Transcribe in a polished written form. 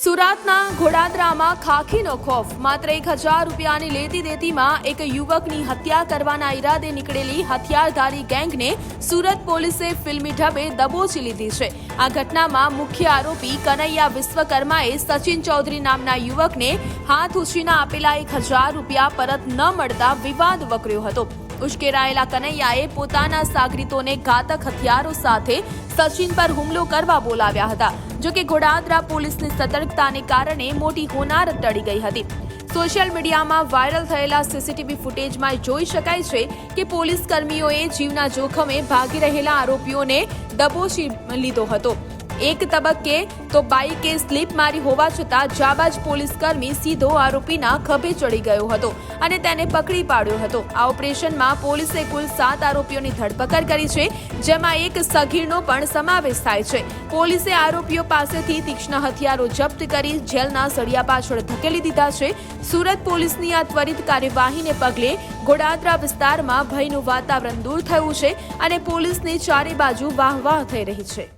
સુરતના ઘોડાદરામાં ખાખીનો ખોફ માત્ર 1000 રૂપિયાની લેતી દેતીમાં એક યુવકની હત્યા કરવાના ઈરાદે નીકળેલી હથિયારધારી ગેંગને સુરત પોલીસે ફિલ્મી ઢબે દબોચી લીધી છે। આ ઘટનામાં મુખ્ય આરોપી કનૈયા વિશ્વકર્માએ સચિન ચૌધરી નામના યુવકને હાથ ઉછીના આપેલા 1000 રૂપિયા પરત ન મળતા વિવાદ વકર્યો હતો। ઉશ્કેરાયેલા કનૈયાએ પોતાના સાગરીતોને ઘાતક હથિયારો સાથે સચિન પર હુમલો કરવા બોલાવ્યા હતા। જો કે ઘોડાદરા પોલીસની સતર્કતાને કારણે મોટી હોનારત ટળી ગઈ હતી। સોશિયલ મીડિયામાં વાયરલ થયેલા સીસીટીવી ફૂટેજમાં જોઈ શકાય છે કે પોલીસ કર્મીઓએ જીવના જોખમે ભાગી રહેલા આરોપીઓને દબોચી લીધો હતો। એક તબક્કે તો બાઇકે સ્લીપ મારી હોવા છતાં જાબાજ પોલીસકર્મી સીધો આરોપીના ખભે ચડી ગયો હતો અને તેને પકડી પાડ્યો હતો। આ ઓપરેશનમાં પોલીસે કુલ 7 આરોપીઓની ધરપકડ કરી છે, જેમાં એક સગીરનો પણ સમાવેશ થાય છે। પોલીસે આરોપીઓ પાસેથી તીક્ષ્ણ હથિયારો જપ્ત કરી જેલના સળિયા પાછળ ધકેલી દીધા છે। સુરત પોલીસની આ ત્વરિત કાર્યવાહીને પગલે ઘોડાદરા વિસ્તારમાં ભયનું વાતાવરણ દૂર થયું છે અને પોલીસની ચારે બાજુ વાહવાહ થઈ રહી છે।